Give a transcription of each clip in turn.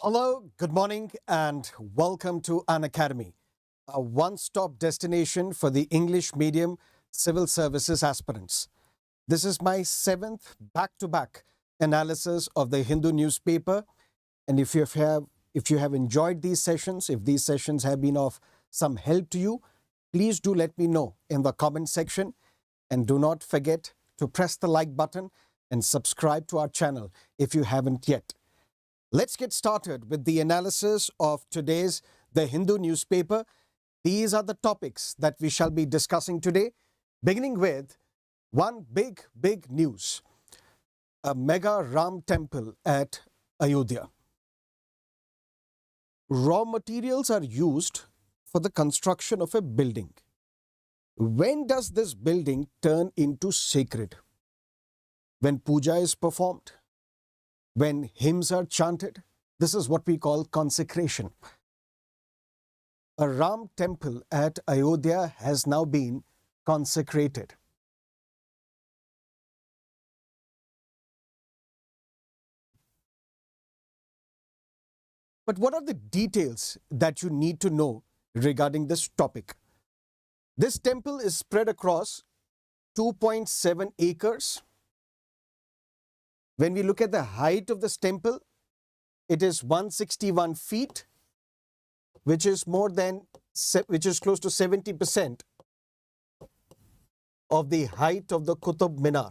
Hello, good morning, and welcome to Unacademy, a one-stop destination for the English medium civil services aspirants. This is my seventh back-to-back analysis of the Hindu newspaper, and if you have enjoyed these sessions, if these sessions have been of some help to you, please do let me know in the comment section, and do not forget to press the like button and subscribe to our channel if you haven't yet. Let's get started with the analysis of today's The Hindu newspaper. These are the topics that we shall be discussing today, beginning with one big news: a mega Ram temple at Ayodhya. Raw materials are used for the construction of a building. When does this building turn into sacred? When puja is performed? When hymns are chanted? This is what we call consecration. A Ram temple at Ayodhya has now been consecrated. But what are the details that you need to know regarding this topic? This temple is spread across 2.7 acres. When we look at the height of this temple, it is 161 feet, which is close to 70% of the height of the Qutub Minar.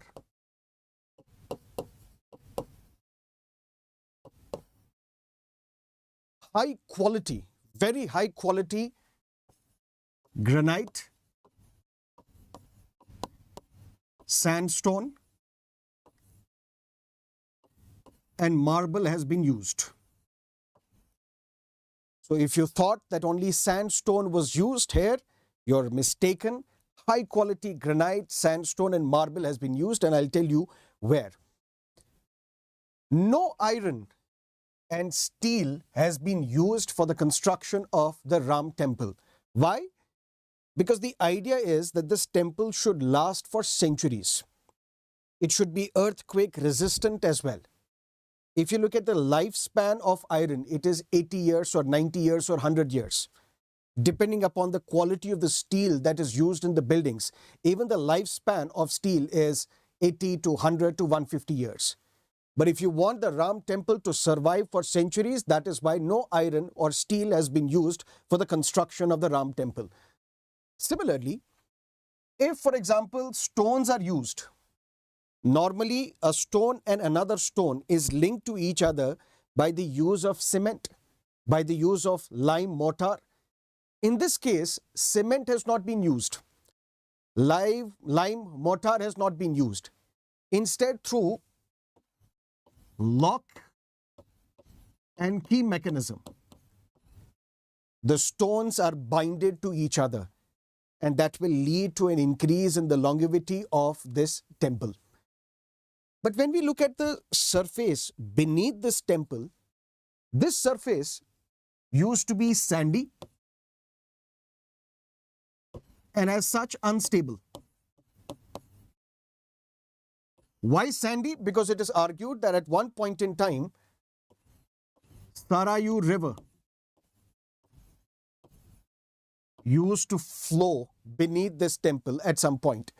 High quality, very high quality granite, sandstone, and marble has been used. So if you thought that only sandstone was used here, you're mistaken. High quality granite, sandstone, and marble has been used, and I'll tell you where. No iron and steel has been used for the construction of the Ram temple. Why? Because the idea is that this temple should last for centuries. It should be earthquake resistant as well. If you look at the lifespan of iron, it is 80 years or 90 years or 100 years. Depending upon the quality of the steel that is used in the buildings, even the lifespan of steel is 80 to 100 to 150 years. But if you want the Ram temple to survive for centuries, that is why no iron or steel has been used for the construction of the Ram temple. Similarly, if, for example, stones are used, normally a stone and another stone is linked to each other by the use of cement, by the use of lime mortar. In this case, cement has not been used. Lime mortar has not been used. Instead, through lock and key mechanism, the stones are binded to each other, and that will lead to an increase in the longevity of this temple. But when we look at the surface beneath this temple, this surface used to be sandy and as such unstable. Why sandy? Because it is argued that at one point in time, Sarayu River used to flow beneath this temple at some point,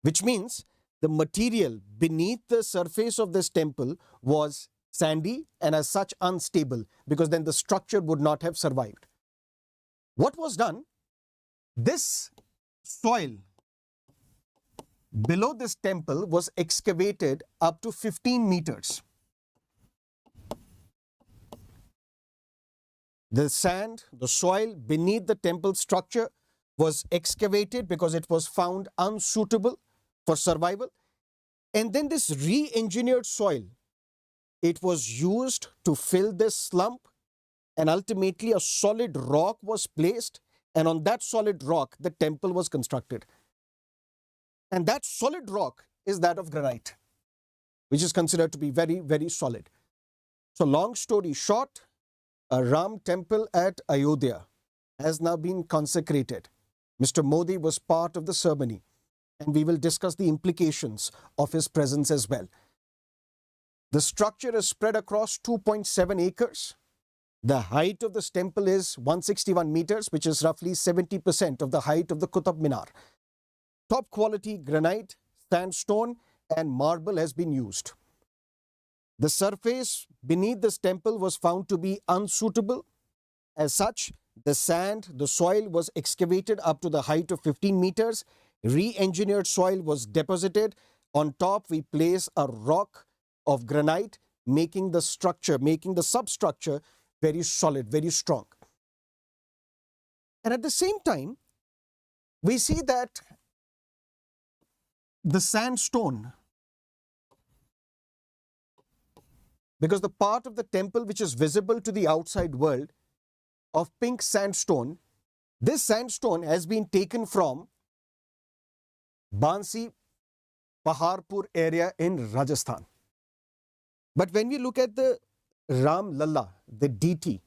which means the material beneath the surface of this temple was sandy and as such unstable, because then the structure would not have survived. What was done? This soil below this temple was excavated up to 15 meters. The sand, the soil beneath the temple structure was excavated because it was found unsuitable for survival. And then this re-engineered soil, it was used to fill this slump, and ultimately a solid rock was placed, and on that solid rock the temple was constructed. And that solid rock is that of granite, which is considered to be very solid. So long story short, a Ram temple at Ayodhya has now been consecrated. Mr. Modi was part of the ceremony, and we will discuss the implications of his presence as well. The structure is spread across 2.7 acres. The height of this temple is 161 meters, which is roughly 70% of the height of the Qutb Minar. Top quality granite, sandstone and marble has been used. The surface beneath this temple was found to be unsuitable. As such, the sand, the soil was excavated up to the height of 15 meters. Re-engineered soil was deposited. On top, we place a rock of granite, making the structure, making the substructure very solid, very strong. And at the same time, we see that the sandstone, because the part of the temple which is visible to the outside world of pink sandstone, this sandstone has been taken from Bansi Paharpur area in Rajasthan. But when we look at the Ram Lalla, the deity,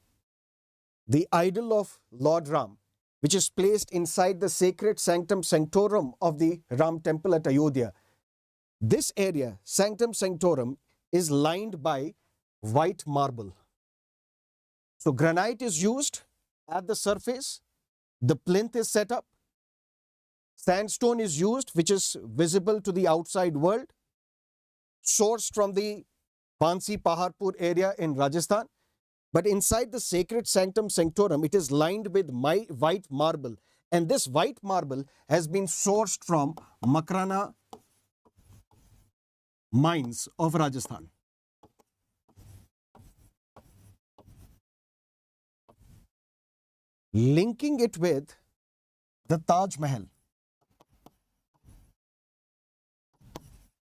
the idol of Lord Ram, which is placed inside the sacred sanctum sanctorum of the Ram temple at Ayodhya, this area, sanctum sanctorum, is lined by white marble. So granite is used at the surface, the plinth is set up, sandstone is used, which is visible to the outside world, sourced from the Bansi Paharpur area in Rajasthan. But inside the sacred sanctum sanctorum, it is lined with white marble. And this white marble has been sourced from Makrana mines of Rajasthan. Linking it with the Taj Mahal.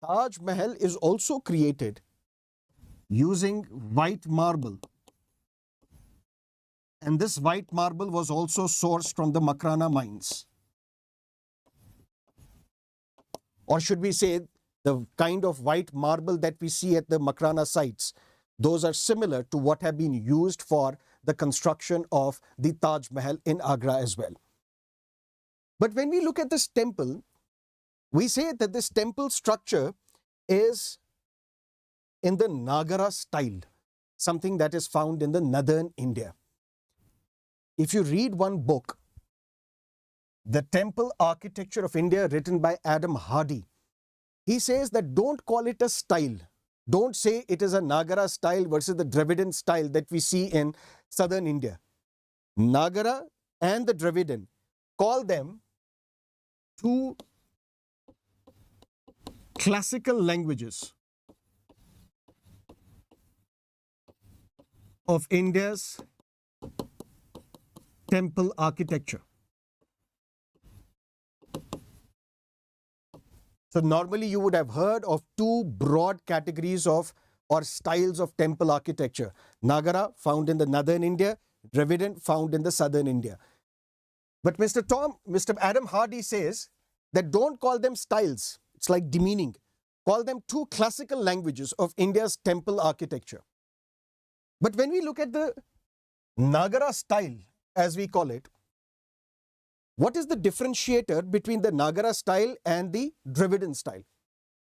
Taj Mahal is also created using white marble. And this white marble was also sourced from the Makrana mines. Or should we say, the kind of white marble that we see at the Makrana sites, those are similar to what have been used for the construction of the Taj Mahal in Agra as well. But when we look at this temple, we say that this temple structure is in the Nagara style, something that is found in the northern India. If you read one book, The Temple Architecture of India, written by Adam Hardy, he says that don't call it a style. Don't say it is a Nagara style versus the Dravidian style that we see in southern India. Nagara and the Dravidian, call them two classical languages of India's temple architecture. So normally you would have heard of two broad categories of or styles of temple architecture. Nagara, found in the northern India, Dravidian, found in the southern India. But Mr. Adam Hardy says that don't call them styles. It's like demeaning. Call them two classical languages of India's temple architecture. But when we look at the Nagara style, as we call it, what is the differentiator between the Nagara style and the Dravidian style?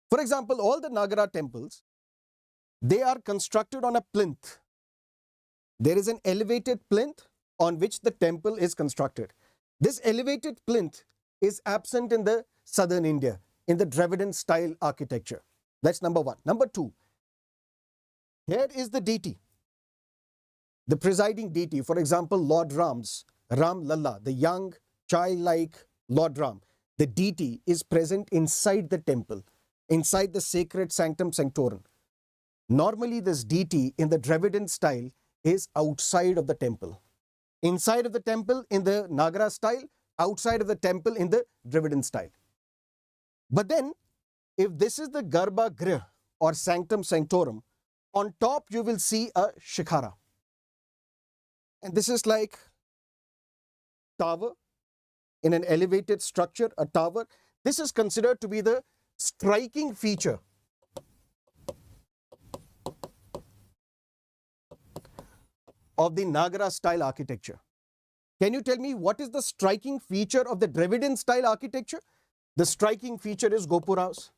For example, all the Nagara temples, they are constructed on a plinth. There is an elevated plinth on which the temple is constructed. This elevated plinth is absent in the southern India, in the Dravidian style architecture. That's number one. Number two, here is the deity, the presiding deity. For example, Lord Ram's, Ram Lalla, the young, childlike Lord Ram. The deity is present inside the temple, inside the sacred sanctum sanctorum. Normally, this deity in the Dravidian style is outside of the temple. Inside of the temple in the Nagara style, outside of the temple in the Dravidian style. But then, if this is the Garbha Grih or sanctum sanctorum, on top you will see a shikhara. And this is like tower in an elevated structure, a tower. This is considered to be the striking feature of the Nagara style architecture. Can you tell me what is the striking feature of the Dravidian style architecture? The striking feature is Gopuras,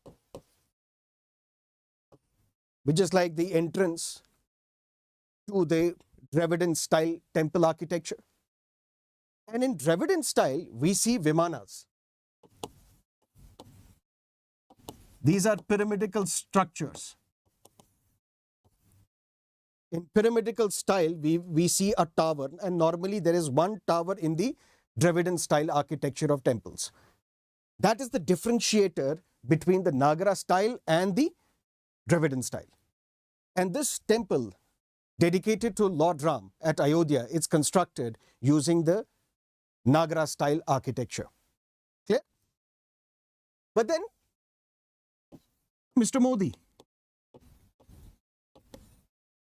which is like the entrance to the Dravidian style temple architecture. And in Dravidian style, we see Vimanas. These are pyramidical structures. In pyramidical style, we see a tower, and normally there is one tower in the Dravidian style architecture of temples. That is the differentiator between the Nagara style and the Dravidian style. And this temple, dedicated to Lord Ram at Ayodhya, is constructed using the Nagara style architecture. Clear? But then, Mr. Modi,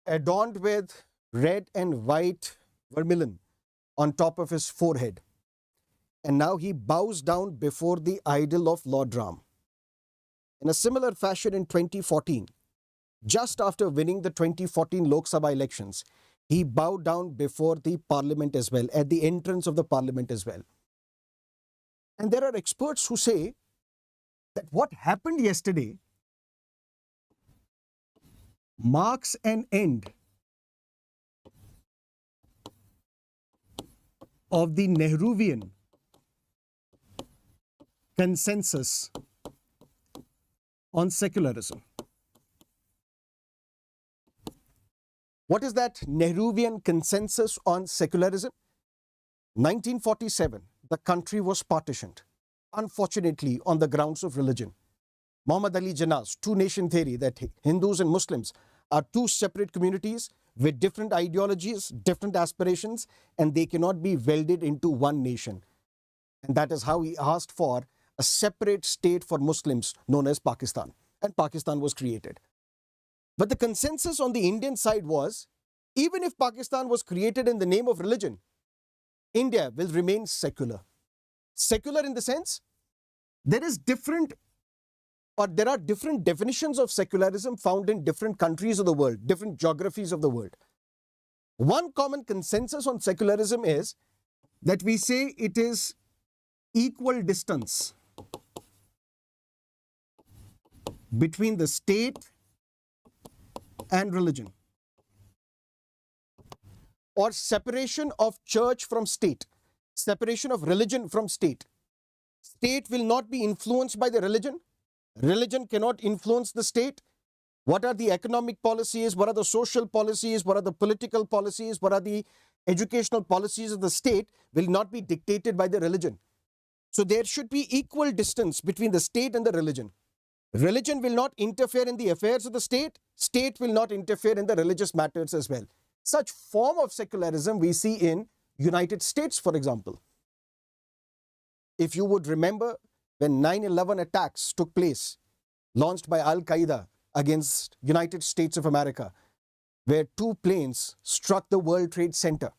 adorned with red and white vermilion on top of his forehead, and now he bows down before the idol of Lord Ram. In a similar fashion in 2014, just after winning the 2014 Lok Sabha elections, he bowed down before the parliament as well, at the entrance of the parliament as well. And there are experts who say that what happened yesterday marks an end of the Nehruvian consensus on secularism. What is that Nehruvian consensus on secularism? 1947, the country was partitioned, unfortunately on the grounds of religion. Muhammad Ali Jinnah's two-nation theory, that Hindus and Muslims are two separate communities with different ideologies, different aspirations, and they cannot be welded into one nation. And that is how he asked for a separate state for Muslims known as Pakistan. And Pakistan was created. But the consensus on the Indian side was, even if Pakistan was created in the name of religion, India will remain secular. Secular in the sense, there are different definitions of secularism found in different countries of the world, different geographies of the world. One common consensus on secularism is that we say it is equal distance between the state and religion, or separation of church from state, separation of religion from state. State will not be influenced by the religion. Religion cannot influence the state. What are the economic policies? What are the social policies? What are the political policies? What are the educational policies of the state will not be dictated by the religion. So there should be equal distance between the state and the religion. Religion will not interfere in the affairs of the state. State will not interfere in the religious matters as well. Such form of secularism we see in United States, for example. If you would remember, when 9/11 attacks took place, launched by Al-Qaeda against United States of America, where two planes struck the World Trade Center.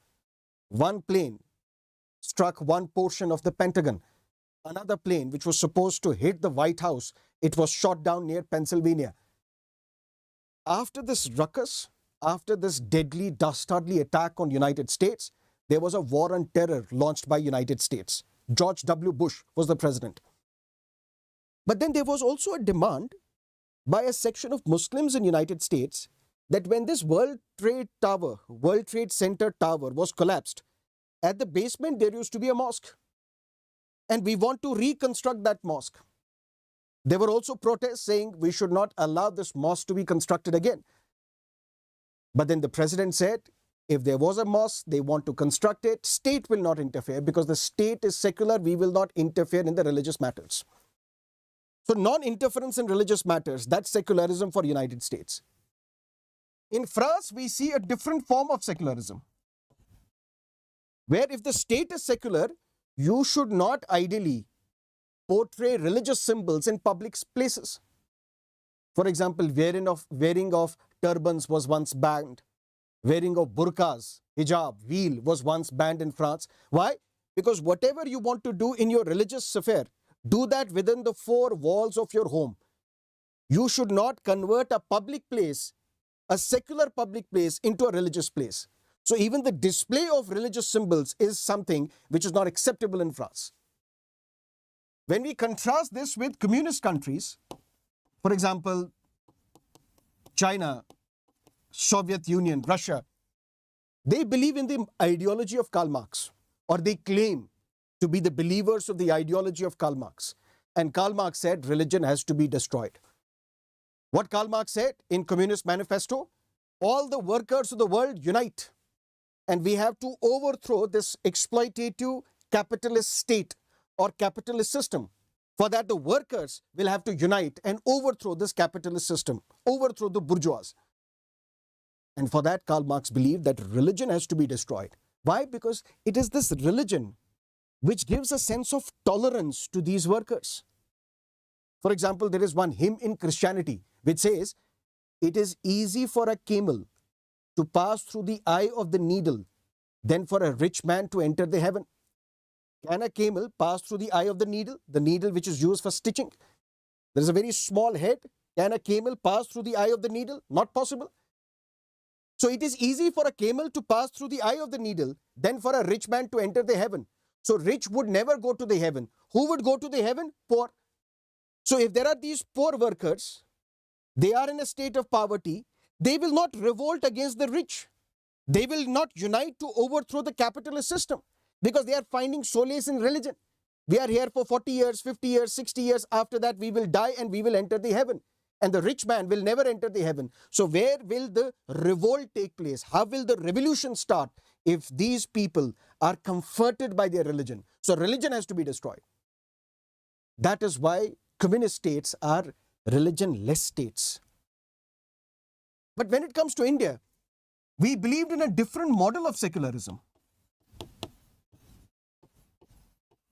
One plane struck one portion of the Pentagon. Another plane, which was supposed to hit the White House, it was shot down near Pennsylvania. After this ruckus, after this deadly, dastardly attack on United States, there was a war on terror launched by United States. George W. Bush was the president. But then there was also a demand by a section of Muslims in United States that when this World Trade Center tower was collapsed, at the basement there used to be a mosque. And we want to reconstruct that mosque. There were also protests saying we should not allow this mosque to be constructed again. But then the president said, if there was a mosque, they want to construct it, state will not interfere because the state is secular, we will not interfere in the religious matters. So non-interference in religious matters, that's secularism for United States. In France, we see a different form of secularism, where if the state is secular, you should not ideally portray religious symbols in public places. For example, wearing of turbans was once banned. Wearing of burqas, hijab, veil was once banned in France. Why? Because whatever you want to do in your religious affair, do that within the four walls of your home. You should not convert a public place, a secular public place, into a religious place. So even the display of religious symbols is something which is not acceptable in France. When we contrast this with communist countries, for example, China, Soviet Union, Russia, They believe in the ideology of Karl Marx, or they claim to be the believers of the ideology of Karl Marx. And Karl Marx said religion has to be destroyed. What Karl Marx said in Communist Manifesto, all the workers of the world unite, and we have to overthrow this exploitative capitalist state or capitalist system. For that, the workers will have to unite and overthrow this capitalist system, overthrow the bourgeois. And for that, Karl Marx believed that religion has to be destroyed. Why? Because it is this religion which gives a sense of tolerance to these workers. For example, there is one hymn in Christianity which says, "It is easy for a camel to pass through the eye of the needle than for a rich man to enter the heaven." Can a camel pass through the eye of the needle which is used for stitching? There is a very small head. Can a camel pass through the eye of the needle? Not possible. So it is easy for a camel to pass through the eye of the needle than for a rich man to enter the heaven. So rich would never go to the heaven. Who would go to the heaven? Poor. So if there are these poor workers, they are in a state of poverty, they will not revolt against the rich. They will not unite to overthrow the capitalist system because they are finding solace in religion. We are here for 40 years, 50 years, 60 years. After that, we will die and we will enter the heaven. And the rich man will never enter the heaven. So where will the revolt take place? How will the revolution start if these people are comforted by their religion? So religion has to be destroyed. That is why communist states are religion-less states. But when it comes to India, we believed in a different model of secularism,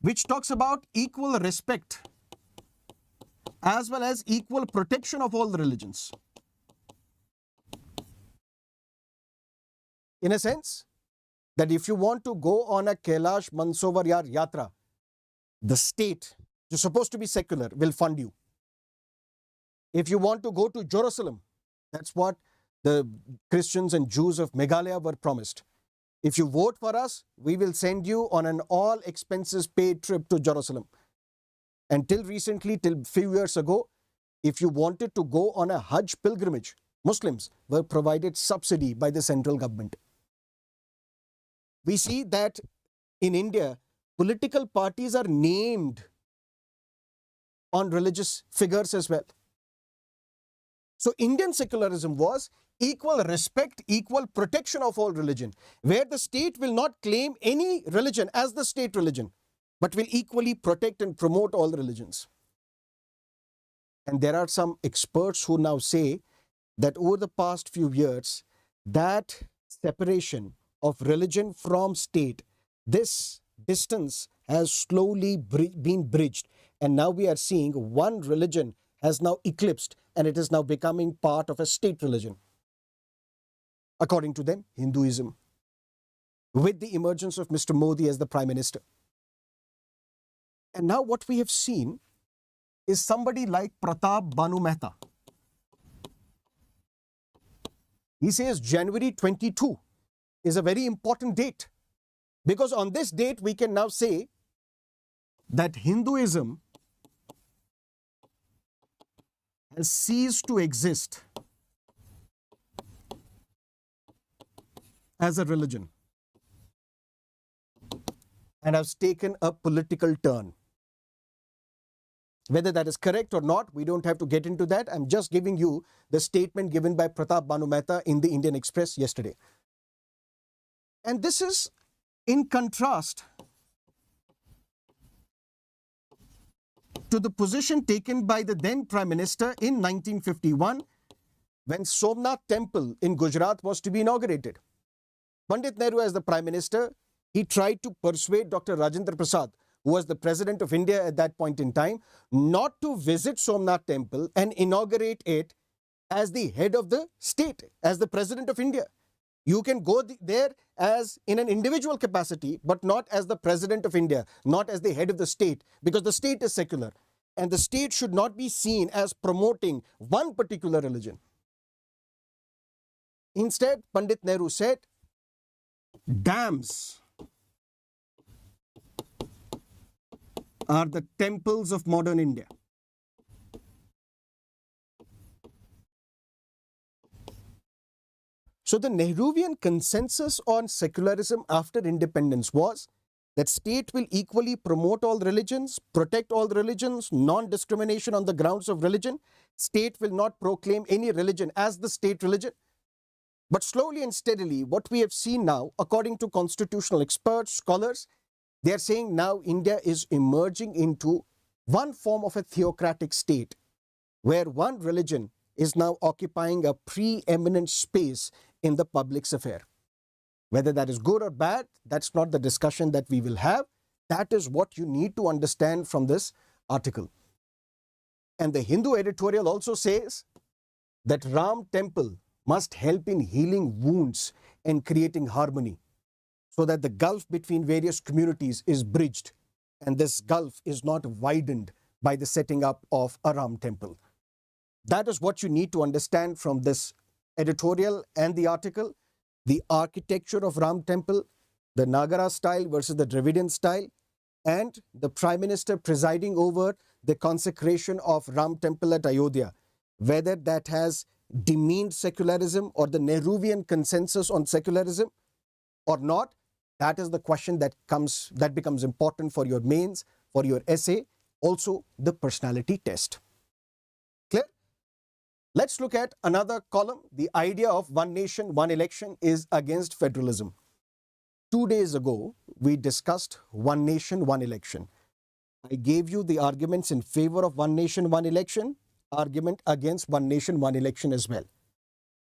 which talks about equal respect as well as equal protection of all the religions. In a sense, that if you want to go on a Kailash Mansarovar Yatra, the state, which is supposed to be secular, will fund you. If you want to go to Jerusalem, that's what the Christians and Jews of Meghalaya were promised. If you vote for us, we will send you on an all expenses paid trip to Jerusalem. And till recently, till few years ago, if you wanted to go on a Hajj pilgrimage, Muslims were provided subsidy by the central government. We see that in India, political parties are named on religious figures as well. So Indian secularism was equal respect, equal protection of all religion, where the state will not claim any religion as the state religion, but will equally protect and promote all religions. And there are some experts who now say that over the past few years, that separation of religion from state, this distance has slowly been bridged. And now we are seeing one religion has now eclipsed and it is now becoming part of a state religion. According to them, Hinduism, with the emergence of Mr. Modi as the Prime Minister. And now what we have seen is somebody like Pratap Banu Mehta. He says January 22 is a very important date because on this date we can now say that Hinduism has ceased to exist as a religion and has taken a political turn. Whether that is correct or not, we don't have to get into that. I'm just giving you the statement given by Pratap Banu Mehta in the Indian Express yesterday. And this is in contrast to the position taken by the then Prime Minister in 1951 when Somnath Temple in Gujarat was to be inaugurated. Pandit Nehru, as the Prime Minister, he tried to persuade Dr. Rajendra Prasad, who was the President of India at that point in time, not to visit Somnath Temple and inaugurate it as the head of the state, as the President of India. You can go there as in an individual capacity, but not as the President of India, not as the head of the state, because the state is secular. And the state should not be seen as promoting one particular religion. Instead, Pandit Nehru said, dams are the temples of modern India. So the Nehruvian consensus on secularism after independence was that state will equally promote all religions, protect all religions, non-discrimination on the grounds of religion. State will not proclaim any religion as the state religion. But slowly and steadily, what we have seen now, according to constitutional experts, scholars, they are saying now India is emerging into one form of a theocratic state where one religion is now occupying a preeminent space in the public's affair. Whether that is good or bad, that's not the discussion that we will have. That is what you need to understand from this article. And the Hindu editorial also says that Ram temple must help in healing wounds and creating harmony so that the gulf between various communities is bridged and this gulf is not widened by the setting up of a Ram temple. That is what you need to understand from this editorial and the article. The architecture of Ram temple, the Nagara style versus the Dravidian style, and the Prime Minister presiding over the consecration of Ram temple at Ayodhya, whether that has demeaned secularism or the Nehruvian consensus on secularism or not, that is the question that becomes important for your mains, for your essay, also the personality test. Clear? Let's look at another column. The idea of one nation, one election is against federalism. 2 days ago, we discussed one nation, one election. I gave you the arguments in favor of one nation, one election, argument against one nation, one election as well.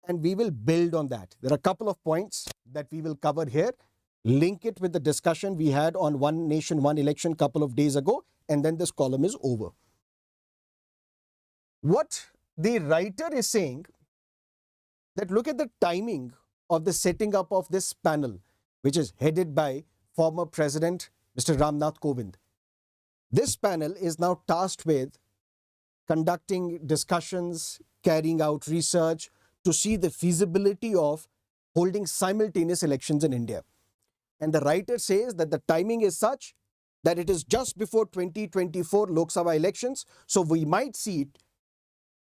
And we will build on that. There are a couple of points that we will cover here. Link it with the discussion we had on one nation, one election a couple of days ago, and then this column is over. What the writer is saying that look at the timing of the setting up of this panel, which is headed by former President Mr. Ramnath Kovind. This panel is now tasked with conducting discussions, carrying out research to see the feasibility of holding simultaneous elections in India. And the writer says that the timing is such that it is just before 2024 Lok Sabha elections. So we might see it,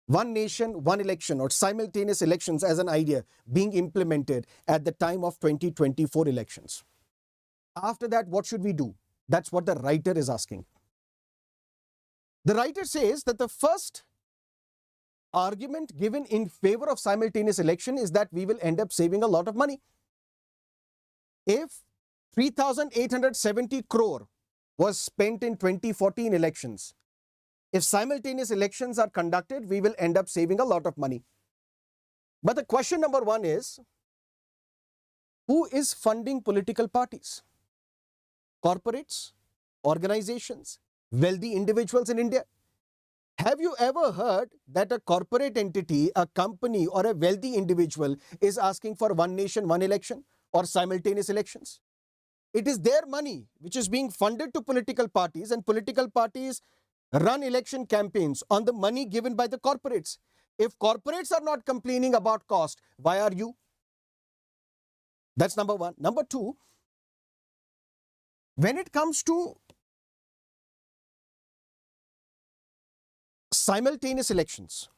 one nation, one election or simultaneous elections as an idea being implemented at the time of 2024 elections. After that, what should we do? That's what the writer is asking. The writer says that the first argument given in favor of simultaneous election is that we will end up saving a lot of money. If 3,870 crore was spent in 2014 elections, if simultaneous elections are conducted, we will end up saving a lot of money. But the question number one is, who is funding political parties? Corporates, organizations, wealthy individuals in India? Have you ever heard that a corporate entity, a company or a wealthy individual is asking for one nation, one election or simultaneous elections? It is their money which is being funded to political parties, and political parties run election campaigns on the money given by the corporates. If corporates are not complaining about cost, why are you? That's number one. Number two, when it comes to simultaneous elections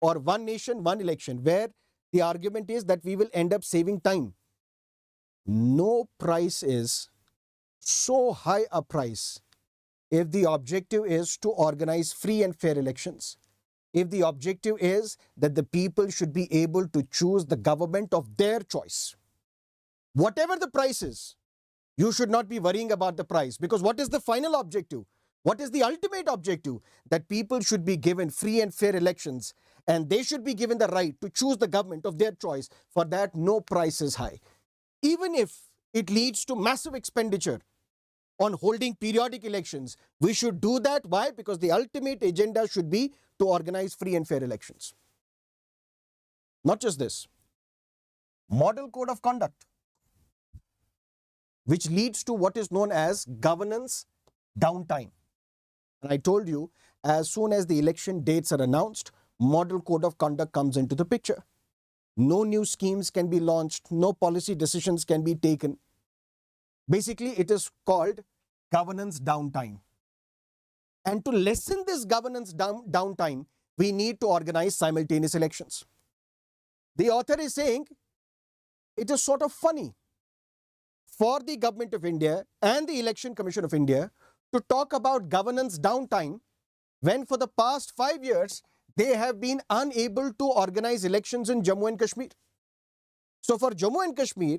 or one nation, one election, where the argument is that we will end up saving time, no price is so high a price if the objective is to organize free and fair elections, if the objective is that the people should be able to choose the government of their choice. Whatever the price is, you should not be worrying about the price, because what is the final objective? What is the ultimate objective? That people should be given free and fair elections and they should be given the right to choose the government of their choice. For that, no price is high. Even if it leads to massive expenditure on holding periodic elections, we should do that. Why? Because the ultimate agenda should be to organize free and fair elections. Not just this. Model code of conduct, which leads to what is known as governance downtime. And I told you, as soon as the election dates are announced, model code of conduct comes into the picture. No new schemes can be launched, no policy decisions can be taken. Basically, it is called governance downtime. And to lessen this governance downtime, we need to organize simultaneous elections. The author is saying it is sort of funny for the Government of India and the Election Commission of India to talk about governance downtime when for the past 5 years they have been unable to organize elections in Jammu and Kashmir. So for Jammu and Kashmir,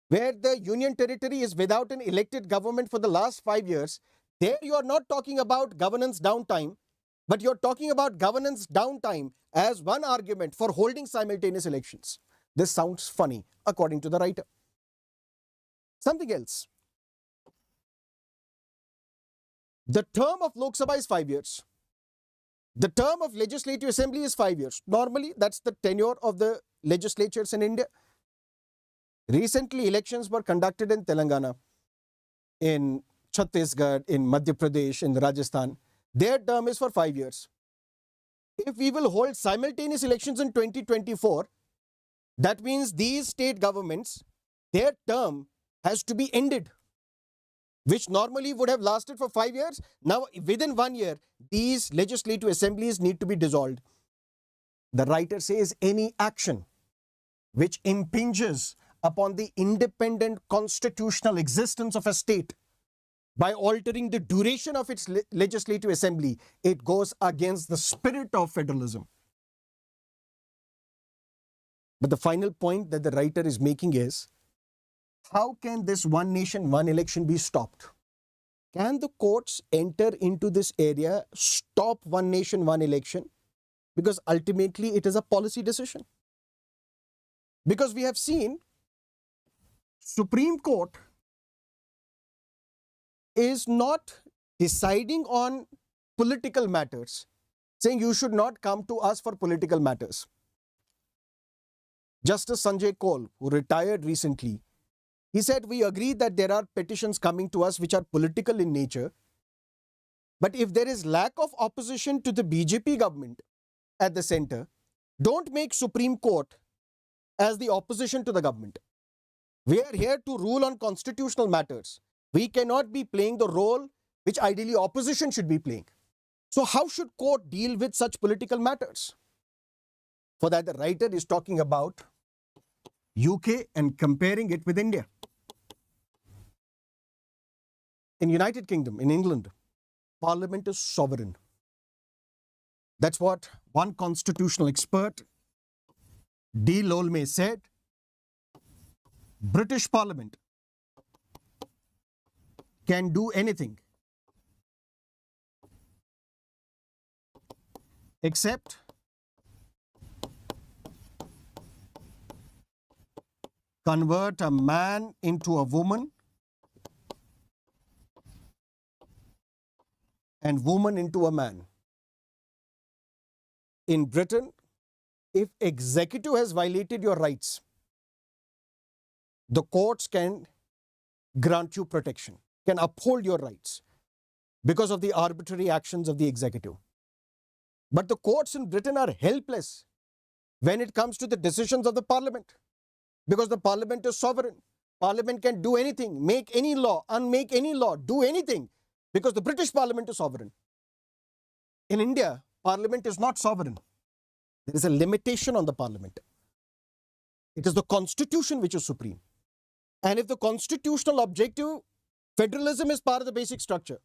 where the union territory is without an elected government for the last 5 years, there you are not talking about governance downtime, but you're talking about governance downtime as one argument for holding simultaneous elections. This sounds funny, according to the writer. Something else. The term of Lok Sabha is 5 years. The term of Legislative Assembly is 5 years. Normally, that's the tenure of the legislatures in India. Recently, elections were conducted in Telangana, in Chhattisgarh, in Madhya Pradesh, in Rajasthan. Their term is for 5 years. If we will hold simultaneous elections in 2024, that means these state governments, their term has to be ended, which normally would have lasted for 5 years. Now, within 1 year, these legislative assemblies need to be dissolved. The writer says any action which impinges upon the independent constitutional existence of a state by altering the duration of its legislative assembly, it goes against the spirit of federalism. But the final point that the writer is making is, how can this one nation, one election be stopped? Can the courts enter into this area, stop one nation, one election? Because ultimately it is a policy decision. Because we have seen Supreme Court is not deciding on political matters, saying you should not come to us for political matters. Justice Sanjay Kaul, who retired recently, he said, we agree that there are petitions coming to us which are political in nature, but if there is lack of opposition to the BJP government at the center, don't make Supreme Court as the opposition to the government. We are here to rule on constitutional matters. We cannot be playing the role which ideally opposition should be playing. So how should court deal with such political matters? For that, the writer is talking about UK and comparing it with India. In United Kingdom, in England, Parliament is sovereign. That's what one constitutional expert, D. Lolme, said. British Parliament can do anything except convert a man into a woman and woman into a man. In Britain, if executive has violated your rights, the courts can grant you protection, can uphold your rights because of the arbitrary actions of the executive. But the courts in Britain are helpless when it comes to the decisions of the parliament, because the parliament is sovereign. Parliament can do anything, make any law, unmake any law, do anything, because the British Parliament is sovereign. In India, Parliament is not sovereign. There is a limitation on the Parliament. It is the Constitution which is supreme. And if the constitutional objective, federalism, is part of the basic structure,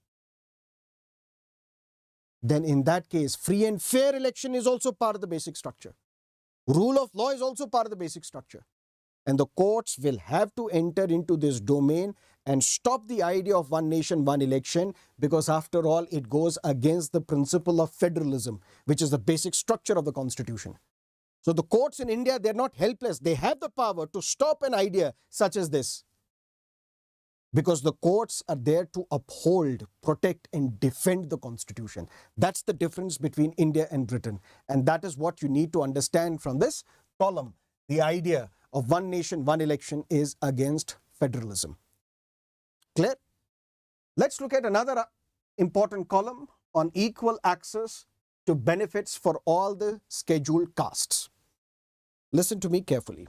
then in that case, free and fair election is also part of the basic structure. Rule of law is also part of the basic structure. And the courts will have to enter into this domain and stop the idea of one nation, one election, because after all, it goes against the principle of federalism, which is the basic structure of the Constitution. So the courts in India, they're not helpless. They have the power to stop an idea such as this, because the courts are there to uphold, protect, and defend the Constitution. That's the difference between India and Britain. And that is what you need to understand from this column. The idea of one nation, one election is against federalism. Clear? Let's look at another important column on equal access to benefits for all the scheduled castes. Listen to me carefully.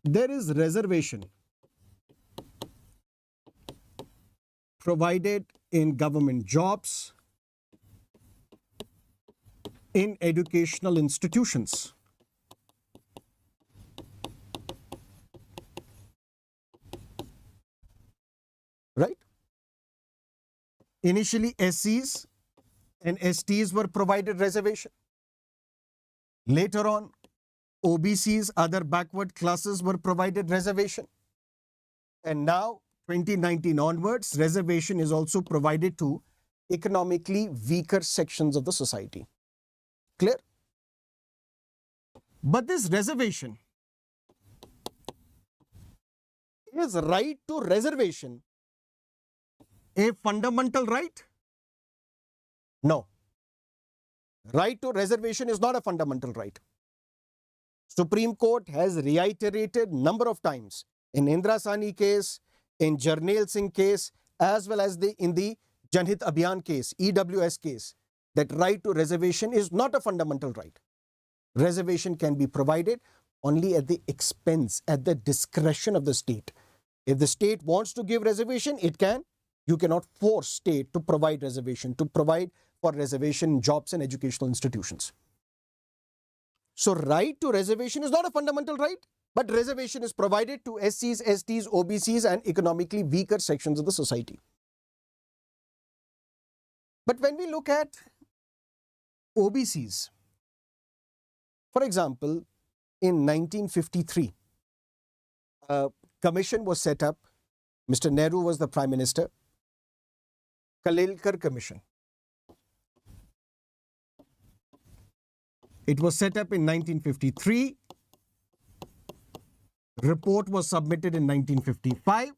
There is reservation provided in government jobs, in educational institutions, Initially, SCs and STs were provided reservation. Later on, OBCs, other backward classes were provided reservation. And now, 2019 onwards, reservation is also provided to economically weaker sections of the society. Clear? But this reservation, is right to reservation a fundamental right? No. Right to reservation is not a fundamental right. Supreme Court has reiterated number of times in Indra Sani case, in Jarnail Singh case, as well as in the Janhit Abhiyan case, EWS case, that right to reservation is not a fundamental right. Reservation can be provided only at the expense, at the discretion of the state. If the state wants to give reservation, it can. You cannot force state to provide reservation, to provide for reservation jobs and educational institutions. So right to reservation is not a fundamental right, but reservation is provided to SCs, STs, OBCs and economically weaker sections of the society. But when we look at OBCs, for example, in 1953, a commission was set up. Mr. Nehru was the Prime Minister. Kalelkar Commission. It was set up in 1953. Report was submitted in 1955.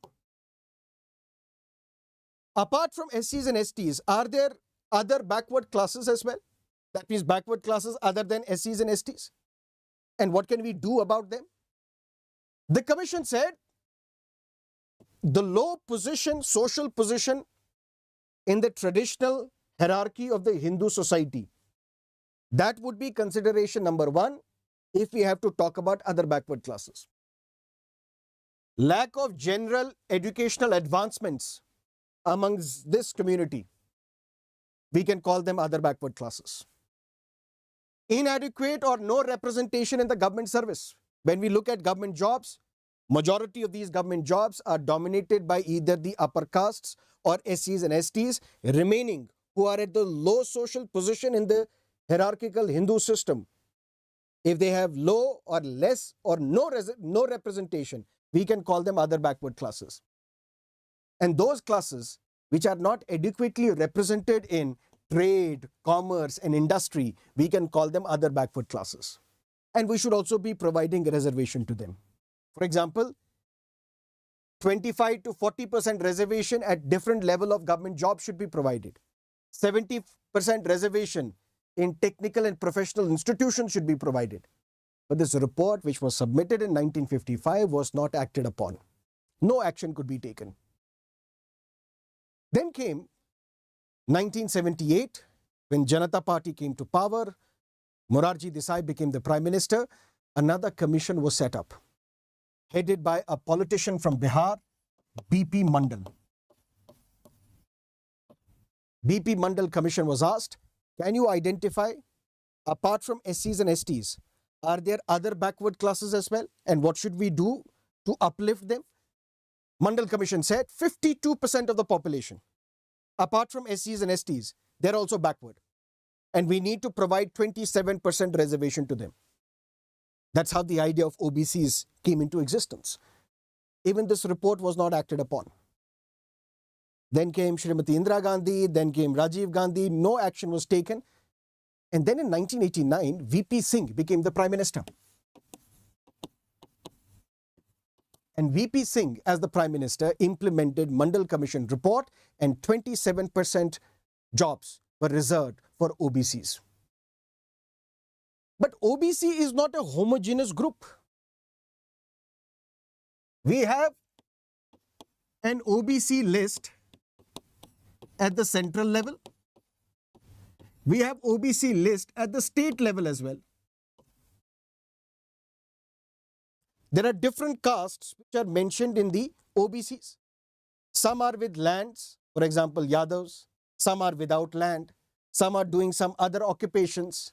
Apart from SCs and STs, are there other backward classes as well? That means backward classes other than SCs and STs. And what can we do about them? The commission said the low position, social position in the traditional hierarchy of the Hindu society, that would be consideration number one if we have to talk about other backward classes. Lack of general educational advancements amongst this community, we can call them other backward classes. Inadequate or no representation in the government service. When we look at government jobs, majority of these government jobs are dominated by either the upper castes or SCs and STs, remaining who are at the low social position in the hierarchical Hindu system. If they have low or less or no representation, we can call them other backward classes. And those classes which are not adequately represented in trade, commerce and industry, we can call them other backward classes. And we should also be providing a reservation to them. For example, 25 to 40% reservation at different level of government jobs should be provided. 70% reservation in technical and professional institutions should be provided. But this report, which was submitted in 1955, was not acted upon. No action could be taken. Then came 1978, when Janata Party came to power, Morarji Desai became the Prime Minister, another commission was set up, headed by a politician from Bihar, BP Mandal. BP Mandal Commission was asked, can you identify, apart from SCs and STs, are there other backward classes as well? And what should we do to uplift them? Mandal Commission said 52% of the population, apart from SCs and STs, they're also backward. And we need to provide 27% reservation to them. That's how the idea of OBCs came into existence. Even this report was not acted upon. Then came Srimati Indira Gandhi, then came Rajiv Gandhi, no action was taken. And then in 1989, VP Singh became the Prime Minister. And VP Singh, as the Prime Minister, implemented Mandal Commission report and 27% jobs were reserved for OBCs. But OBC is not a homogeneous group. We have an OBC list at the central level. We have OBC list at the state level as well. There are different castes which are mentioned in the OBCs. Some are with lands, for example, Yadavs. Some are without land. Some are doing some other occupations.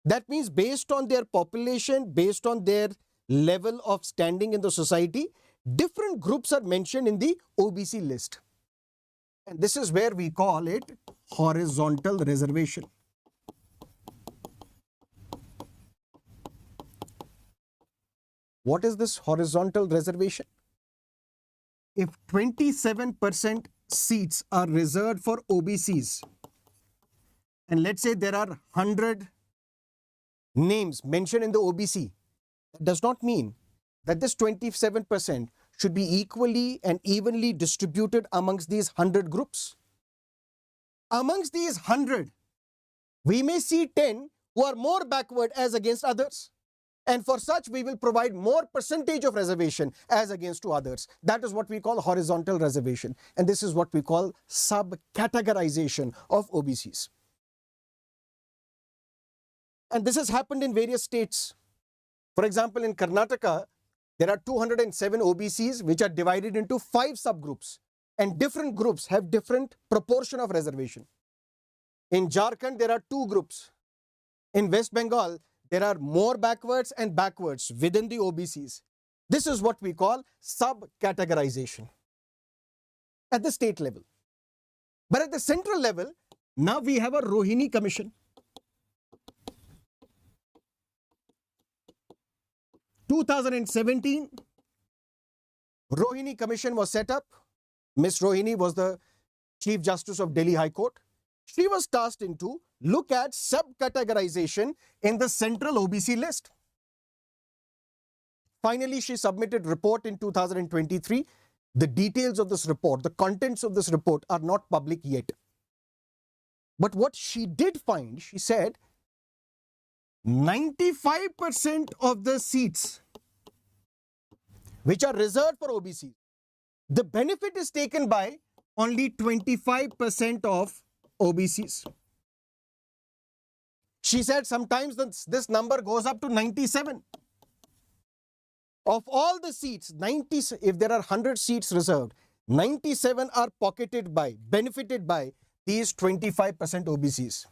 That means based on their population, based on their level of standing in the society, different groups are mentioned in the OBC list. And this is where we call it horizontal reservation. What is this horizontal reservation? If 27% seats are reserved for OBCs, and let's say there are 100 names mentioned in the OBC, that does not mean that this 27% should be equally and evenly distributed amongst these 100 groups. Amongst these 100, we may see 10 who are more backward as against others. And for such, we will provide more percentage of reservation as against to others. That is what we call horizontal reservation. And this is what we call sub-categorization of OBCs. And this has happened in various states. For example, in Karnataka, there are 207 OBCs which are divided into 5 subgroups. And different groups have different proportion of reservation. In Jharkhand, there are 2 groups. In West Bengal, there are more backwards and backwards within the OBCs. This is what we call sub-categorization at the state level. But at the central level, now we have a Rohini Commission. 2017, Rohini Commission was set up. Miss Rohini was the Chief Justice of Delhi High Court. She was tasked to look at sub-categorization in the central OBC list. Finally, she submitted report in 2023. The details of this report, the contents of this report are not public yet. But what she did find, she said, 95% of the seats which are reserved for OBC, the benefit is taken by only 25% of OBCs. She said sometimes this number goes up to 97. Of all the seats, 90, if there are 100 seats reserved, 97 are benefited by these 25% OBCs.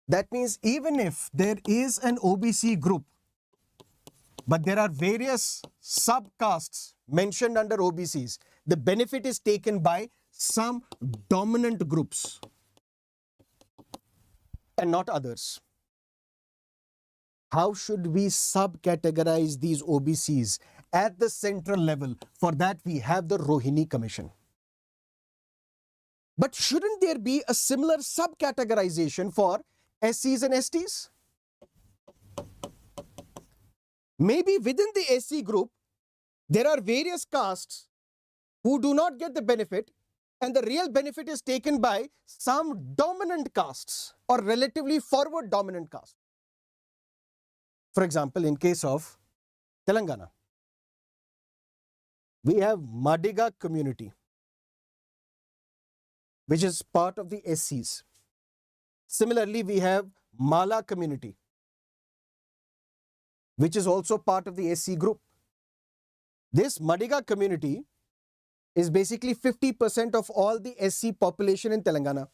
That means even if there is an OBC group, but there are various subcastes mentioned under OBCs, the benefit is taken by some dominant groups and not others. How should we subcategorize these OBCs at the central level? For that, we have the Rohini Commission. But shouldn't there be a similar subcategorization for SCs and STs? Maybe within the SC group, there are various castes who do not get the benefit, and the real benefit is taken by some dominant castes or relatively forward dominant castes. For example, in case of Telangana, we have Madiga community, which is part of the SCs. Similarly, we have Mala community, which is also part of the SC group. This Madiga community is basically 50% of all the SC population in Telangana.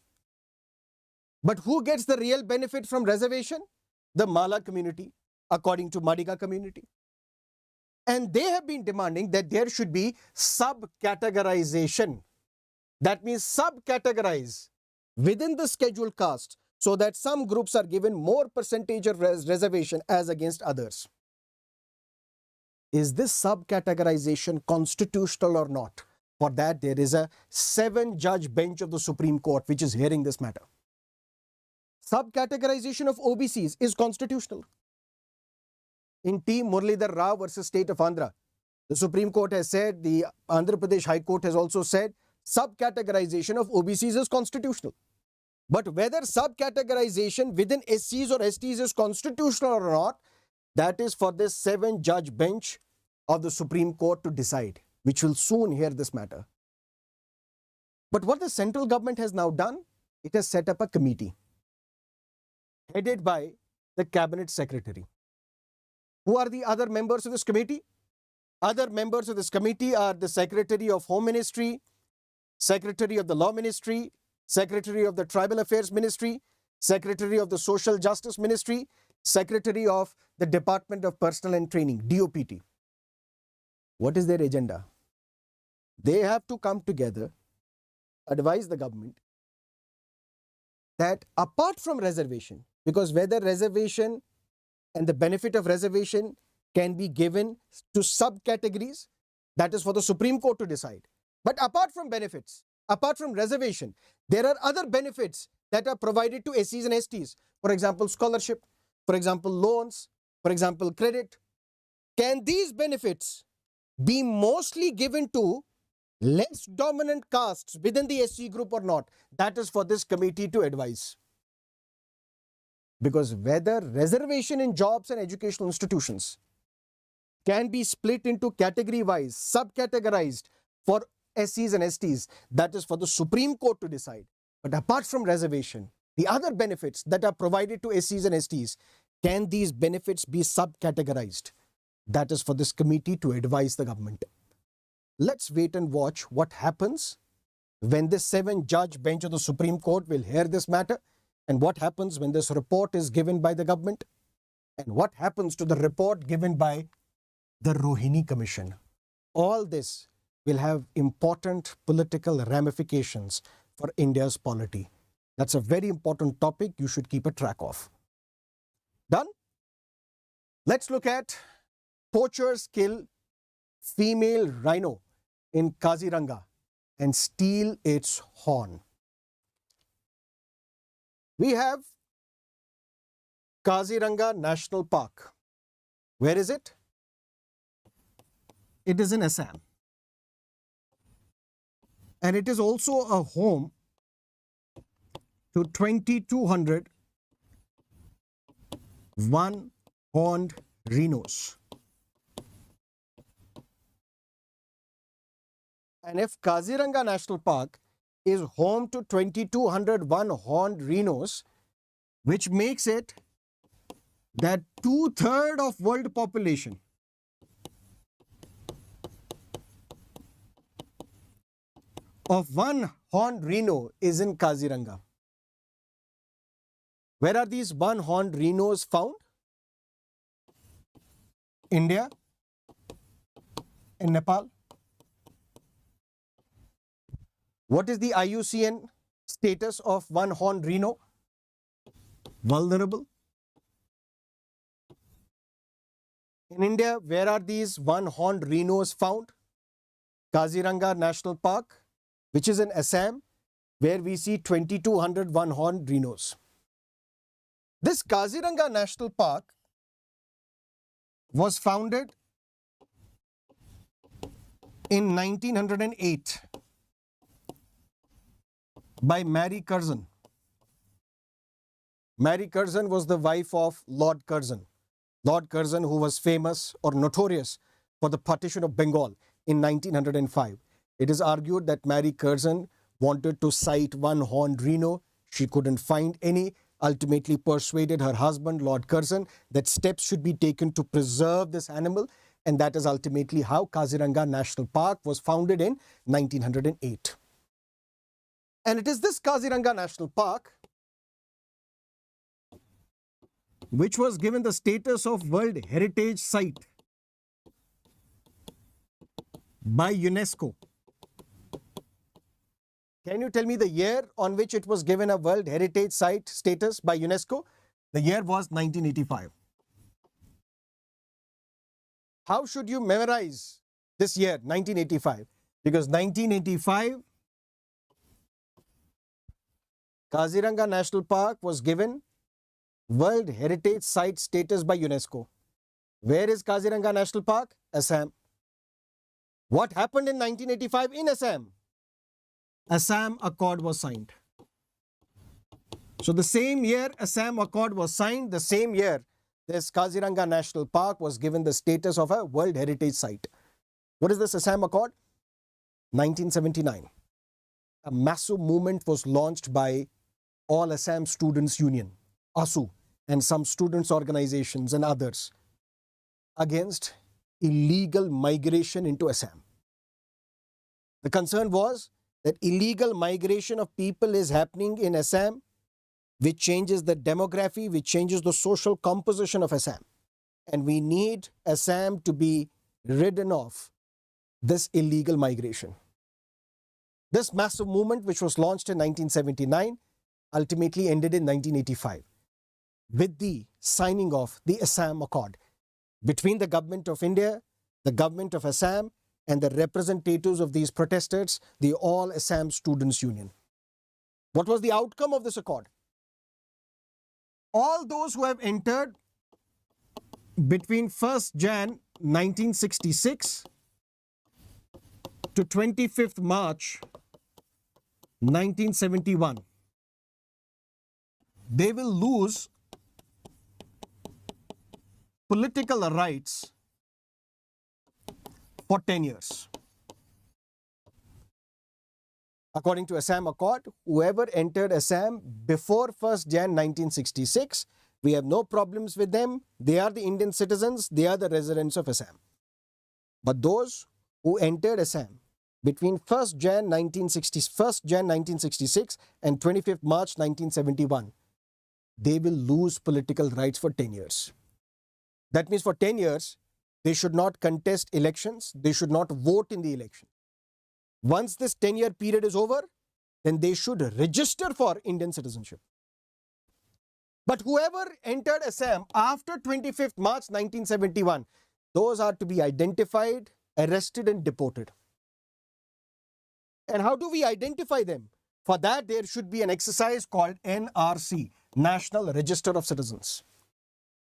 But who gets the real benefit from reservation? The Mala community, according to Madiga community. And they have been demanding that there should be sub-categorization. That means sub-categorize within the scheduled caste so that some groups are given more percentage of reservation as against others. Is this sub-categorization constitutional or not? For that, there is a 7-judge bench of the Supreme Court which is hearing this matter. Sub-categorization of OBCs is constitutional. In T. Muralidhar Rao versus State of Andhra, the Supreme Court has said, the Andhra Pradesh High Court has also said, sub-categorization of OBCs is constitutional. But whether sub-categorization within SCs or STs is constitutional or not, that is for this 7-judge bench of the Supreme Court to decide, which will soon hear this matter. But what the central government has now done, it has set up a committee headed by the Cabinet Secretary. Who are the other members of this committee? Other members of this committee are the Secretary of Home Ministry, Secretary of the Law Ministry, Secretary of the Tribal Affairs Ministry, Secretary of the Social Justice Ministry, Secretary of the Department of Personnel and Training, DOPT. What is their agenda? They have to come together advise the government that apart from reservation, because whether reservation and the benefit of reservation can be given to subcategories, that is for the Supreme Court to decide. But apart from benefits, apart from reservation, there are other benefits that are provided to SCs and STs. For example, scholarship, for example, loans, for example, credit. Can these benefits be mostly given to less dominant castes within the SC group or not? That is for this committee to advise. Because whether reservation in jobs and educational institutions can be split into category-wise, subcategorized for SCs and STs, that is for the Supreme Court to decide. But apart from reservation, the other benefits that are provided to SCs and STs, can these benefits be subcategorized? That is for this committee to advise the government. Let's wait and watch what happens when this 7-judge bench of the Supreme Court will hear this matter, and what happens when this report is given by the government, and what happens to the report given by the Rohini Commission. All this will have important political ramifications for India's polity. That's a very important topic you should keep a track of. Done? Let's look at poachers kill female rhino in Kaziranga and steal its horn. We have Kaziranga National Park. Where is it? It is in Assam. And it is also a home to 2,200 one-horned rhinos. And if Kaziranga National Park is home to 2,200 one-horned rhinos, which makes it that 2/3 of world population of one-horned rhino is in Kaziranga. Where are these one-horned rhinos found? India and Nepal. What is the IUCN status of one-horned rhino? Vulnerable. In India, where are these one-horned rhinos found? Kaziranga National Park, which is in Assam, where we see 2,200 one-horned rhinos. This Kaziranga National Park was founded in 1908 by Mary Curzon. Mary Curzon was the wife of Lord Curzon. Lord Curzon, who was famous or notorious for the partition of Bengal in 1905. It is argued that Mary Curzon wanted to cite one-horned rhino. She couldn't find any, ultimately persuaded her husband, Lord Curzon, that steps should be taken to preserve this animal, and that is ultimately how Kaziranga National Park was founded in 1908. And it is this Kaziranga National Park which was given the status of World Heritage Site by UNESCO. Can you tell me the year on which it was given a World Heritage Site status by UNESCO? The year was 1985. How should you memorize this year, 1985? Because 1985, Kaziranga National Park was given World Heritage Site status by UNESCO. Where is Kaziranga National Park? Assam. What happened in 1985 in Assam? Assam Accord was signed. So the same year Assam Accord was signed, the same year this Kaziranga National Park was given the status of a World Heritage Site. What is this Assam Accord? 1979. A massive movement was launched by All Assam Students Union, ASU, and some students' organizations and others against illegal migration into Assam. The concern was that illegal migration of people is happening in Assam, which changes the demography, which changes the social composition of Assam. And we need Assam to be ridden of this illegal migration. This massive movement, which was launched in 1979, ultimately ended in 1985 with the signing of the Assam Accord between the government of India, the government of Assam, and the representatives of these protesters, the All Assam Students Union. What was the outcome of this accord? All those who have entered between 1st Jan 1966 to 25th March 1971, they will lose political rights for 10 years. According to Assam Accord, whoever entered Assam before 1st Jan 1966, we have no problems with them. They are the Indian citizens. They are the residents of Assam. But those who entered Assam between 1st Jan 1966 and 25th March 1971, they will lose political rights for 10 years. That means for 10 years, they should not contest elections. They should not vote in the election. Once this 10-year period is over, then they should register for Indian citizenship. But whoever entered Assam after 25th March 1971, those are to be identified, arrested and deported. And how do we identify them? For that, there should be an exercise called NRC, National Register of Citizens.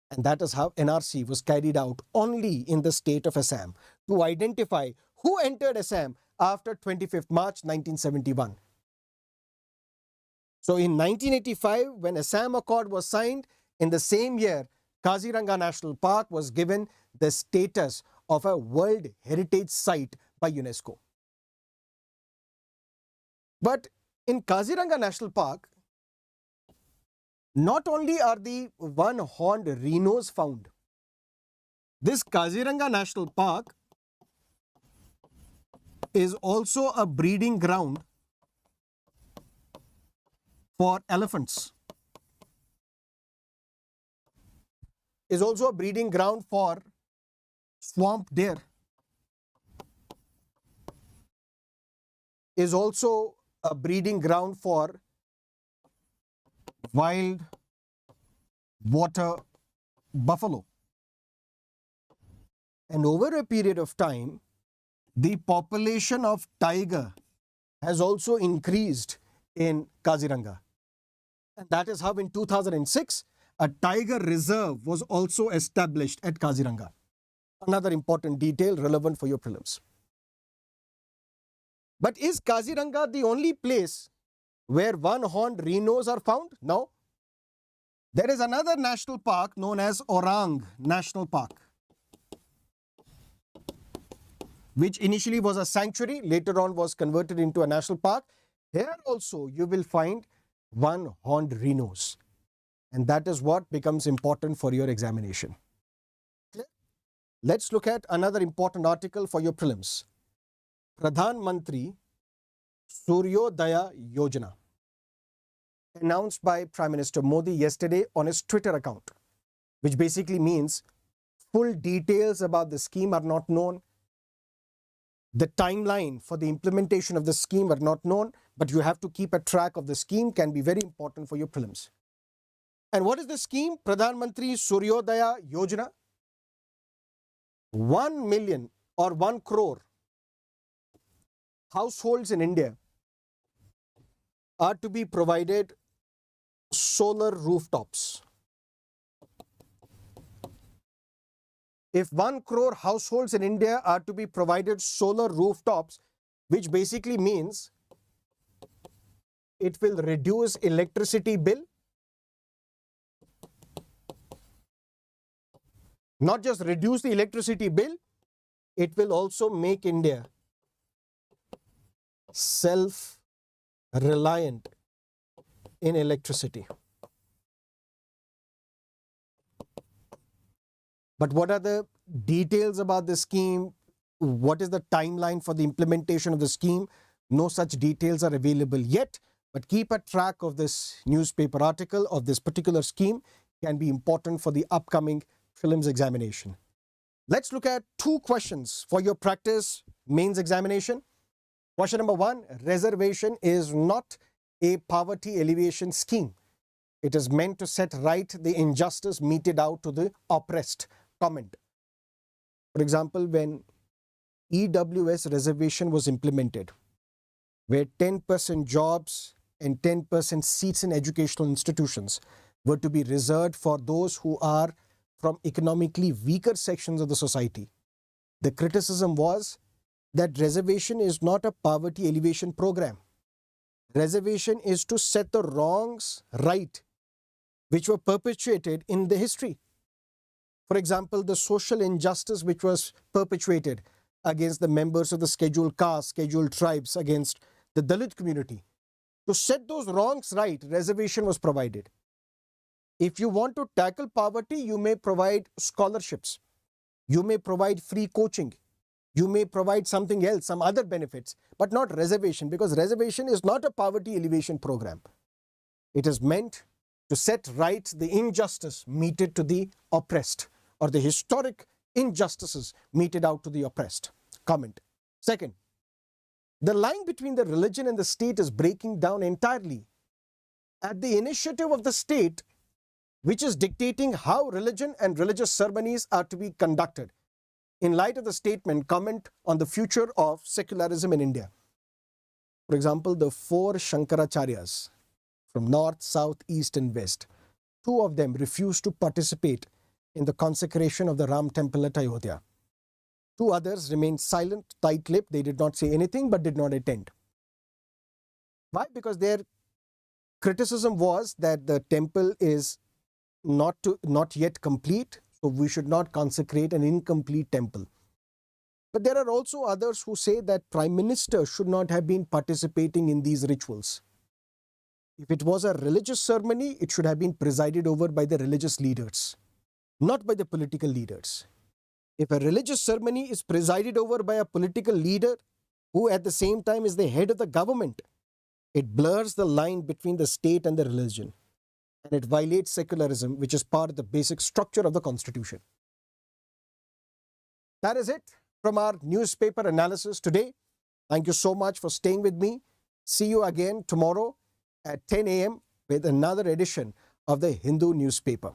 And that is how NRC was carried out only in the state of Assam to identify who entered Assam after 25th March 1971. So in 1985, when Assam Accord was signed, in the same year, Kaziranga National Park was given the status of a World Heritage Site by UNESCO. But in Kaziranga National Park, not only are the one-horned rhinos found, this Kaziranga National Park is also a breeding ground for elephants, is also a breeding ground for swamp deer, is also a breeding ground for wild water buffalo. And over a period of time, the population of tiger has also increased in Kaziranga. And that is how in 2006, a tiger reserve was also established at Kaziranga. Another important detail relevant for your prelims. But is Kaziranga the only place where one-horned rhinos are found? No. There is another national park known as Orang National Park, which initially was a sanctuary, later on was converted into a national park. Here also you will find one-horned rhinos. And that is what becomes important for your examination. Let's look at another important article for your prelims. Pradhan Mantri Suryodaya Yojana, announced by Prime Minister Modi yesterday on his Twitter account, which basically means full details about the scheme are not known. The timeline for the implementation of the scheme are not known, but you have to keep a track of the scheme, can be very important for your prelims. And what is the scheme? Pradhan Mantri Suryodaya Yojana. 1 million or 1 crore households in India are to be provided solar rooftops. If 1 crore households in India are to be provided solar rooftops, which basically means it will reduce electricity bill. Not just reduce the electricity bill, it will also make India self-reliant in electricity. But what are the details about the scheme? What is the timeline for the implementation of the scheme? No such details are available yet, but keep a track of this newspaper article of this particular scheme, can be important for the upcoming prelims examination. Let's look at 2 questions for your practice mains examination. Question number 1, reservation is not a poverty alleviation scheme. It is meant to set right the injustice meted out to the oppressed. Comment. For example, when EWS reservation was implemented, where 10% jobs and 10% seats in educational institutions were to be reserved for those who are from economically weaker sections of the society, the criticism was that reservation is not a poverty alleviation program. Reservation is to set the wrongs right which were perpetuated in the history. For example, the social injustice which was perpetuated against the members of the scheduled castes, scheduled tribes, against the Dalit community. To set those wrongs right, reservation was provided. If you want to tackle poverty, you may provide scholarships. You may provide free coaching. You may provide something else, some other benefits, but not reservation, because reservation is not a poverty alleviation program. It is meant to set right the injustice meted to the oppressed, or the historic injustices meted out to the oppressed. Comment. Second, the line between the religion and the state is breaking down entirely. At the initiative of the state, which is dictating how religion and religious ceremonies are to be conducted. In light of the statement, comment on the future of secularism in India. For example, the 4 Shankaracharyas from north, south, east and west, 2 of them refused to participate in the consecration of the Ram temple at Ayodhya. 2 others remained silent, tight-lipped. They did not say anything but did not attend. Why? Because their criticism was that the temple is not yet complete, so we should not consecrate an incomplete temple. But there are also others who say that Prime Minister should not have been participating in these rituals. If it was a religious ceremony, it should have been presided over by the religious leaders, not by the political leaders. If a religious ceremony is presided over by a political leader who at the same time is the head of the government, it blurs the line between the state and the religion, and it violates secularism, which is part of the basic structure of the Constitution. That is it from our newspaper analysis today. Thank you so much for staying with me. See you again tomorrow at 10 a.m. with another edition of the Hindu newspaper.